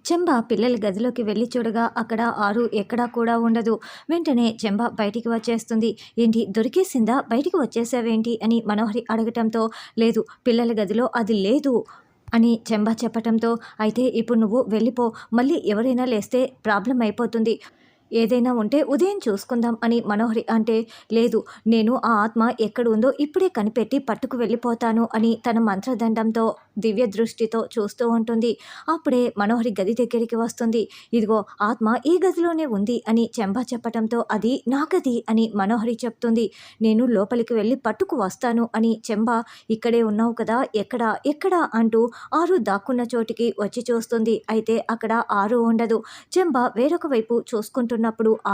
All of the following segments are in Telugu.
చెంబ పిల్లల గదిలోకి వెళ్ళి చూడగా అక్కడ ఆరు ఎక్కడా కూడా ఉండదు. వెంటనే చెంబ బయటికి వచ్చేస్తుంది. ఏంటి దొరికేసిందా, బయటికి వచ్చేసావేంటి అని మనోహరి అడగటంతో, లేదు పిల్లల గదిలో అది లేదు అని చెంబ చెప్పటంతో, అయితే ఇప్పుడు నువ్వు వెళ్ళిపో, మళ్ళీ ఎవరైనా లేస్తే ప్రాబ్లం అయిపోతుంది, ఏదైనా ఉంటే ఉదయం చూసుకుందాం అని మనోహరి అంటే, లేదు నేను ఆ ఆత్మ ఎక్కడ ఉందో ఇప్పుడే కనిపెట్టి పట్టుకు వెళ్ళిపోతాను అని తన మంత్రదండంతో దివ్య దృష్టితో చూస్తూ ఉంటుంది. అప్పుడే మనోహరి గది దగ్గరికి వస్తుంది. ఇదిగో ఆత్మ ఈ గదిలోనే ఉంది అని చెంబా చెప్పటంతో, అది నా గది అని మనోహరి చెప్తుంది. నేను లోపలికి వెళ్ళి పట్టుకు వస్తాను అని చెంబా, ఇక్కడే ఉన్నావు కదా, ఎక్కడా ఎక్కడా అంటూ ఆరు దాక్కున్న చోటికి వచ్చి చూస్తుంది. అయితే అక్కడ ఆరు ఉండదు. చెంబ వేరొక వైపు చూసుకుంటున్నప్పుడు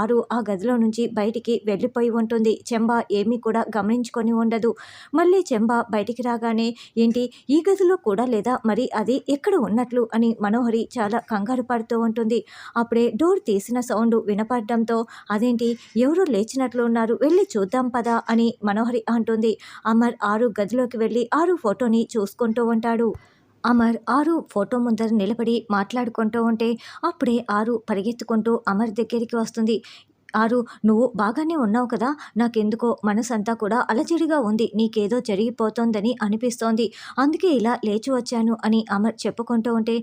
ఆరు ఆ గదిలో నుంచి బయటికి వెళ్ళిపోయి ఉంటుంది. చెంబ ఏమీ కూడా గమనించుకొని ఉండదు. మళ్ళీ చెంబ బయటికి రాగానే, ఏంటి ఈ గదిలో కూడా లేదా, మరి అది ఎక్కడ ఉన్నట్లు అని మనోహరి చాలా కంగారు పడుతూ ఉంటుంది. అప్పుడే డోర్ తీసిన సౌండ్ వినపడడంతో, అదేంటి ఎవరో లేచినట్లు ఉన్నారు, వెళ్ళి చూద్దాం పదా అని మనోహరి అంటుంది. అమర్ ఆరు గదిలోకి వెళ్ళి ఆరు ఫోటోని చూసుకుంటూ ఉంటాడు. అమర్ ఆరు ఫోటో ముందర నిలబడి మాట్లాడుకుంటూ ఉంటే, అప్పుడే ఆరు పరిగెత్తుకుంటూ అమర్ దగ్గరికి వస్తుంది. ఆరు, నువ్వు బాగానే ఉన్నావు కదా, నాకెందుకో మనసంతా కూడా అలజడిగా ఉంది, నీకేదో జరిగిపోతోందని అనిపిస్తోంది, అందుకే ఇలా లేచి వచ్చాను అని అమర్ చెప్పుకుంటూ ఉంటే,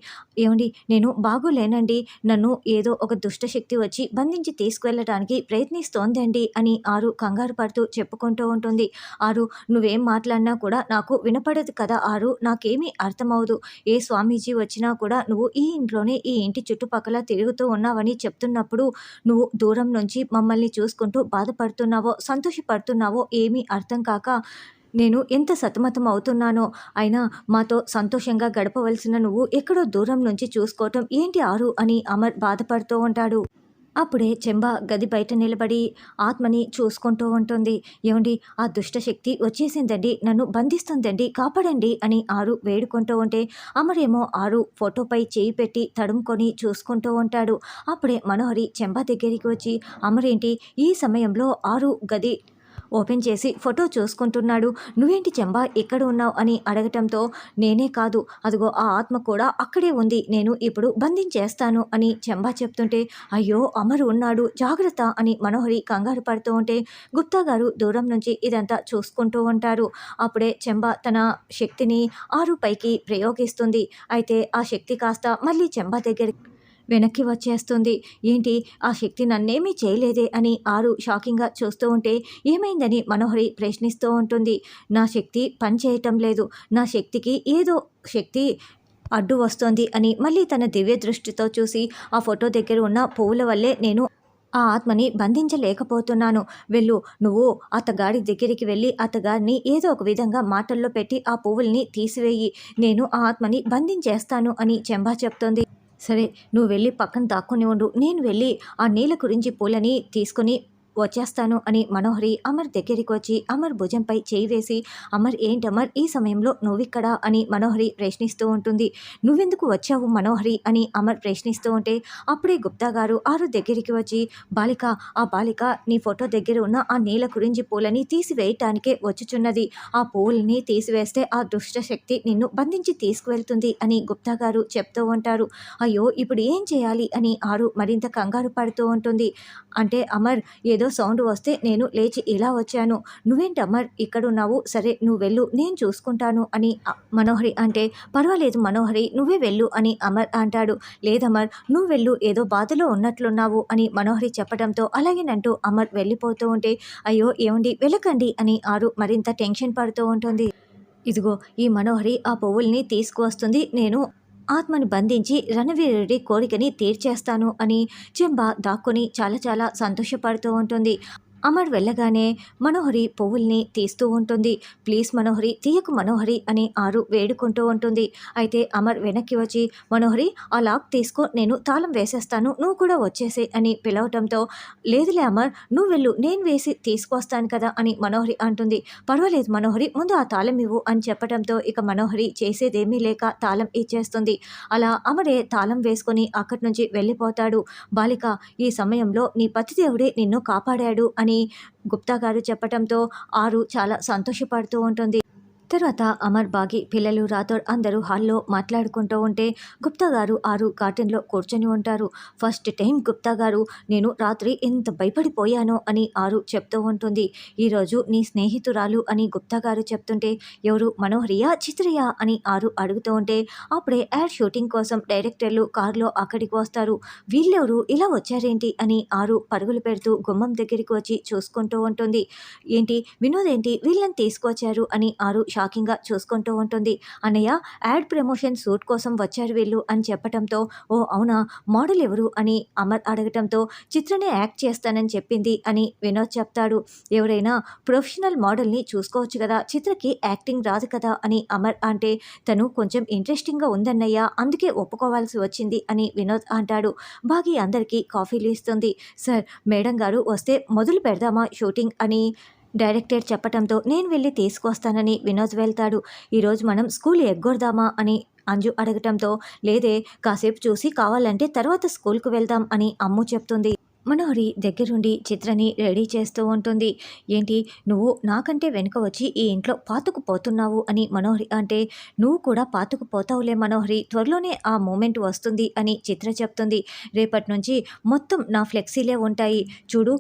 ఏమండి నేను బాగోలేనండి, నన్ను ఏదో ఒక దుష్టశక్తి వచ్చి బంధించి తీసుకువెళ్ళడానికి ప్రయత్నిస్తోందండి అని ఆరు కంగారు పడుతూ చెప్పుకుంటూ ఉంటుంది. ఆరు, నువ్వేం మాట్లాడినా కూడా నాకు వినపడదు కదా ఆరు, నాకేమీ అర్థమవుదు, ఏ స్వామీజీ వచ్చినా కూడా నువ్వు ఈ ఇంట్లోనే ఈ ఇంటి చుట్టుపక్కల తిరుగుతూ ఉన్నావని చెప్తున్నప్పుడు, నువ్వు దూరం నుంచి మమ్మల్ని చూసుకుంటూ బాధపడుతున్నావో సంతోషపడుతున్నావో ఏమీ అర్థం కాక నేను ఎంత సతమతం అవుతున్నానో, అయినా మాతో సంతోషంగా గడపవలసిన నువ్వు ఎక్కడో దూరం నుంచి చూసుకోవటం ఏంటి ఆరు అని అమర్ బాధపడుతూ ఉంటాడు. అప్పుడే చెంబ గది బయట నిలబడి ఆత్మని చూసుకుంటూ ఉంటుంది. ఏమండి ఆ దుష్టశక్తి వచ్చేసిందండి, నన్ను బంధిస్తుందండి, కాపాడండి అని ఆరు వేడుకుంటూ ఉంటే, అమరేమో ఆరు ఫోటోపై చేయి పెట్టి తడుముకొని చూసుకుంటూ ఉంటాడు. అప్పుడే మనోహరి చెంబ దగ్గరికి వచ్చి, అమరేంటి ఈ సమయంలో ఆరు గది ఓపెన్ చేసి ఫోటో చూసుకుంటున్నాడు, నువ్వేంటి చెంబా ఇక్కడ ఉన్నావు అని అడగటంతో, నేనే కాదు అదిగో ఆ ఆత్మ కూడా అక్కడే ఉంది, నేను ఇప్పుడు బంధించేస్తాను అని చెంబా చెప్తుంటే, అయ్యో అమరు ఉన్నాడు జాగ్రత్త అని మనోహరి కంగారు పడుతూ ఉంటే, గుప్తా గారు దూరం నుంచి ఇదంతా చూసుకుంటూ ఉంటారు. అప్పుడే చెంబా తన శక్తిని ఆరు పైకి ప్రయోగిస్తుంది. అయితే ఆ శక్తి కాస్త మళ్ళీ చెంబా దగ్గర వెనక్కి వచ్చేస్తుంది. ఏంటి ఆ శక్తి నన్నేమీ చేయలేదే అని ఆరు షాకింగ్గా చూస్తూ ఉంటే, ఏమైందని మనోహరి ప్రశ్నిస్తూ ఉంటుంది. నా శక్తి పనిచేయటం లేదు, నా శక్తికి ఏదో శక్తి అడ్డు వస్తోంది అని మళ్ళీ తన దివ్య దృష్టితో చూసి, ఆ ఫోటో దగ్గర ఉన్న పువ్వుల వల్లే నేను ఆ ఆత్మని బంధించలేకపోతున్నాను, వెళ్ళు నువ్వు అతగాడి దగ్గరికి వెళ్ళి అతగాడిని ఏదో ఒక విధంగా మాటల్లో పెట్టి ఆ పువ్వుల్ని తీసివేయి, నేను ఆ ఆత్మని బంధించేస్తాను అని చెంబా చెప్తోంది. సరే నువ్వు వెళ్ళి పక్కన దాక్కుని ఉండు, నేను వెళ్ళి ఆ నీళ్ళ గురించి పూలని తీసుకొని వచ్చేస్తాను అని మనోహరి అమర్ దగ్గరికి వచ్చి అమర్ భుజంపై చేయి వేసి, అమర్ ఏంటమర్ ఈ సమయంలో నువ్విక్కడా అని మనోహరి ప్రశ్నిస్తూ ఉంటుంది. నువ్వెందుకు వచ్చావు మనోహరి అని అమర్ ప్రశ్నిస్తూ ఉంటే, అప్పుడే గుప్తా గారు ఆరు దగ్గరికి వచ్చి, బాలిక ఆ బాలిక నీ ఫోటో దగ్గర ఉన్న ఆ నీళ్ళ గురించి పూలని తీసివేయటానికే వచ్చుచున్నది, ఆ పూలని తీసివేస్తే ఆ దుష్ట శక్తి నిన్ను బంధించి తీసుకువెళ్తుంది అని గుప్తా గారు చెప్తూ ఉంటారు. అయ్యో ఇప్పుడు ఏం చేయాలి అని ఆరు మరింత కంగారు పడుతూ ఉంటుంది. అంటే అమర్ ఏదో సౌండ్ వస్తే నేను లేచి ఇలా వచ్చాను, నువ్వేంటి అమర్ ఇక్కడున్నావు, సరే నువ్వు వెళ్ళు నేను చూసుకుంటాను అని మనోహరి అంటే, పర్వాలేదు మనోహరి నువ్వే వెళ్ళు అని అమర్ అంటాడు. లేదమర్ నువ్వు వెళ్ళు, ఏదో బాధలో ఉన్నట్లున్నావు అని మనోహరి చెప్పడంతో, అలాగేనంటూ అమర్ వెళ్ళిపోతూ ఉంటే, అయ్యో ఏమండి వెళ్ళకండి అని ఆరు మరింత టెన్షన్ పడుతూ ఉంటుంది. ఇదిగో ఈ మనోహరి ఆ పువ్వుల్ని తీసుకువస్తుంది, నేను ఆత్మని బంధించి రణవీరుడి కోరికని తీర్చేస్తాను అని చెంబ దాక్కుని చాలా చాలా సంతోషపడుతూ ఉంటుంది. అమర్ వెళ్ళగానే మనోహరి పువ్వుల్ని తీస్తూ ఉంటుంది. ప్లీజ్ మనోహరి తీయకు మనోహరి అని ఆరు వేడుకుంటూ ఉంటుంది. అయితే అమర్ వెనక్కి వచ్చి, మనోహరి ఆ లాక్ తీసుకో, నేను తాళం వేసేస్తాను, నువ్వు కూడా వచ్చేసే అని పిలవటంతో, లేదులే అమర్ నువ్వు వెళ్ళు, నేను వేసి తీసుకొస్తాను కదా అని మనోహరి అంటుంది. పర్వాలేదు మనోహరి ముందు ఆ తాళం ఇవ్వు అని చెప్పడంతో ఇక మనోహరి చేసేదేమీ లేక తాళం ఇచ్చేస్తుంది. అలా అమరే తాళం వేసుకొని అక్కడి నుంచి వెళ్ళిపోతాడు. బాలిక ఈ సమయంలో నీ పతిదేవుడే నిన్ను కాపాడాడు అని గుప్తా గారు చెప్పటంతో ఆరు చాలా సంతోషపడుతూ ఉంటుంది. తర్వాత అమర్, బాగి, పిల్లలు, రాథోడ్ అందరూ హాల్లో మాట్లాడుకుంటూ ఉంటే గుప్తా గారు ఆరు గార్డెన్లో కూర్చొని ఉంటారు. ఫస్ట్ టైం గుప్తా గారు, నేను రాత్రి ఎంత భయపడిపోయానో అని ఆరు చెప్తూ ఉంటుంది. ఈరోజు నీ స్నేహితురాలు అని గుప్తా గారు చెప్తుంటే, ఎవరు మనోహరియా, చిత్రయా అని ఆరు అడుగుతూ ఉంటే, అప్పుడే యాడ్ షూటింగ్ కోసం డైరెక్టర్లు కారులో అక్కడికి వస్తారు. వీళ్ళెవరు ఇలా వచ్చారేంటి అని ఆరు పరుగులు పెడుతూ గుమ్మం దగ్గరికి వచ్చి చూసుకుంటూ ఉంటుంది. ఏంటి వినోద్ ఏంటి వీళ్ళని తీసుకొచ్చారు అని ఆరు షాకింగ్గా చూసుకుంటూ ఉంటుంది. అన్నయ్య, యాడ్ ప్రమోషన్ షూట్ కోసం వచ్చారు వీళ్ళు అని చెప్పటంతో, ఓ అవునా, మోడల్ ఎవరు అని అమర్ అడగటంతో, చిత్రనే యాక్ట్ చేస్తానని చెప్పింది అని వినోద్ చెప్తాడు. ఎవరైనా ప్రొఫెషనల్ మోడల్ని చూసుకోవచ్చు కదా, చిత్రకి యాక్టింగ్ రాదు కదా అని అమర్ అంటే, తను కొంచెం ఇంట్రెస్టింగ్గా ఉందన్నయ్య, అందుకే ఒప్పుకోవాల్సి వచ్చింది అని వినోద్ అంటాడు. బాగి అందరికీ కాఫీలు ఇస్తుంది. సార్, మేడం గారు వస్తే మొదలు పెడదామా షూటింగ్ అని డైరెక్టర్ చెప్పటంతో, నేను వెళ్ళి తీసుకొస్తానని వినోద్ వెళ్తాడు. ఈరోజు మనం స్కూల్ ఎగ్గొడదామా అని అంజు అడగటంతో, లేదే, కాసేపు చూసి కావాలంటే తర్వాత స్కూల్కు వెళ్దాం అని అమ్ము చెప్తుంది. మనోహరి దగ్గరుండి చిత్రని రెడీ చేస్తూ ఉంటుంది. ఏంటి, నువ్వు నాకంటే వెనుక వచ్చి ఈ ఇంట్లో పాతుకుపోతున్నావు అని మనోహరి అంటే, నువ్వు కూడా పాతుకుపోతావులే మనోహరి, త్వరలోనే ఆ మూమెంట్ వస్తుంది అని చిత్ర చెప్తుంది. రేపటి నుంచి మొత్తం నా ఫ్లెక్సీలే ఉంటాయి చూడు,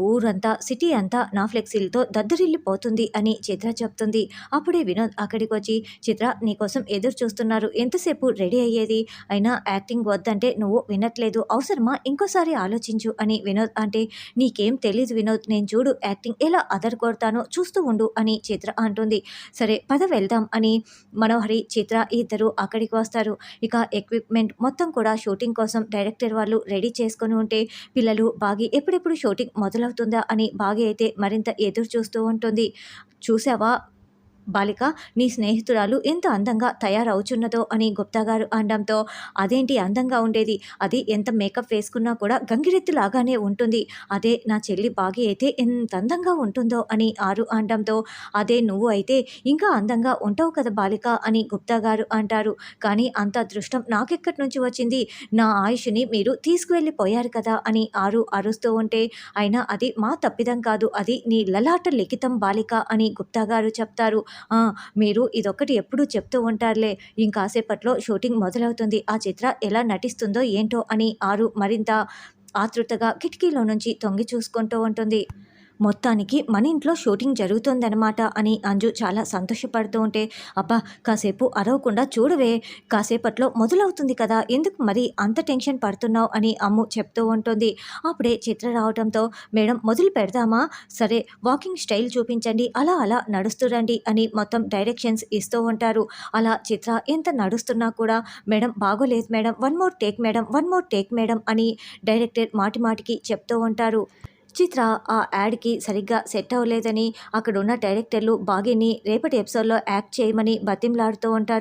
ఊరంతా సిటీ అంతా నా ఫ్లెక్సీలతో దద్దరిల్లిపోతుంది అని చిత్ర చెప్తుంది. అప్పుడే వినోద్ అక్కడికి వచ్చి, చిత్ర నీకోసం ఎదురు చూస్తున్నారు, ఎంతసేపు రెడీ అయ్యేది, అయినా యాక్టింగ్ వద్దంటే నువ్వు వినట్లేదు, అవసరమా, ఇంకోసారి ఆలోచించు అని వినోద్ అంటే, నీకేం తెలీదు వినోద్, నేను చూడు యాక్టింగ్ ఎలా అదర్ కొడతానో చూస్తూ ఉండు అని చిత్ర అంటుంది. సరే పద వెళ్దాం అని మనోహరి, చిత్ర ఇద్దరు అక్కడికి వస్తారు. ఇక ఎక్విప్మెంట్ మొత్తం కూడా షూటింగ్ కోసం డైరెక్టర్ వాళ్ళు రెడీ చేసుకొని ఉంటే, పిల్లలు బాగి ఎప్పుడెప్పుడు షూటింగ్ మొదలవుతుందా అని బాగి అయితే మరింత ఎదురు చూస్తూ ఉంటుంది. చూసావా బాలిక, నీ స్నేహితురాలు ఎంత అందంగా తయారవుచున్నదో అని గుప్తా గారు అనడంతో, అదేంటి అందంగా ఉండేది, అది ఎంత మేకప్ వేసుకున్నా కూడా గంగిరెద్దులాగానే ఉంటుంది, అదే నా చెల్లి బాగి అయితే ఎంత అందంగా ఉంటుందో అని ఆరు అనడంతో, అదే నువ్వు అయితే ఇంకా అందంగా ఉంటావు కదా బాలిక అని గుప్తా గారు అంటారు. కానీ అంత అదృష్టం నాకెక్కడి నుంచి వచ్చింది, నా ఆయుష్ని మీరు తీసుకువెళ్ళిపోయారు కదా అని ఆరు అరుస్తూ ఉంటే, అయినా అది మా తప్పిదం కాదు, అది నీ లలాట లిఖితం బాలిక అని గుప్తా గారు చెప్తారు. ఆ! మీరు ఇదొక్కటి ఎప్పుడూ చెప్తూ ఉంటారులే. ఇంకాసేపట్లో షూటింగ్ మొదలవుతుంది. ఆ చిత్ర ఎలా నటిస్తుందో ఏంటో అని ఆరు మరింత ఆతృతగా కిటికీలో నుంచి తొంగి చూసుకుంటూ ఉంటుంది. మొత్తానికి మన ఇంట్లో షూటింగ్ జరుగుతోందనమాట అని అంజు చాలా సంతోషపడుతూ ఉంటే, అబ్బా కాసేపు అరవకుండా చూడవే, కాసేపట్లో మొదలవుతుంది కదా, ఎందుకు మరి అంత టెన్షన్ పడుతున్నావు అని అమ్ము చెప్తూ ఉంటుంది. అప్పుడే చిత్ర రావడంతో, మేడం మొదలు పెడదామా, సరే వాకింగ్ స్టైల్ చూపించండి, అలా అలా నడుస్తూ రండి అని మొత్తం డైరెక్షన్స్ ఇస్తూ ఉంటారు. అలా చిత్ర ఎంత నడుస్తున్నా కూడా, మేడం బాగోలేదు madam, one more take madam అని డైరెక్టర్ మాటి మాటికి చెప్తూ ఉంటారు. చిత్ర ఆ యాడ్కి సరిగ్గా సెట్ అవ్వలేదని అక్కడున్న డైరెక్టర్లు బాగీని రేపటి ఎపిసోడ్లో యాక్ట్ చేయమని బతిమలాడుతూ ఉంటారు.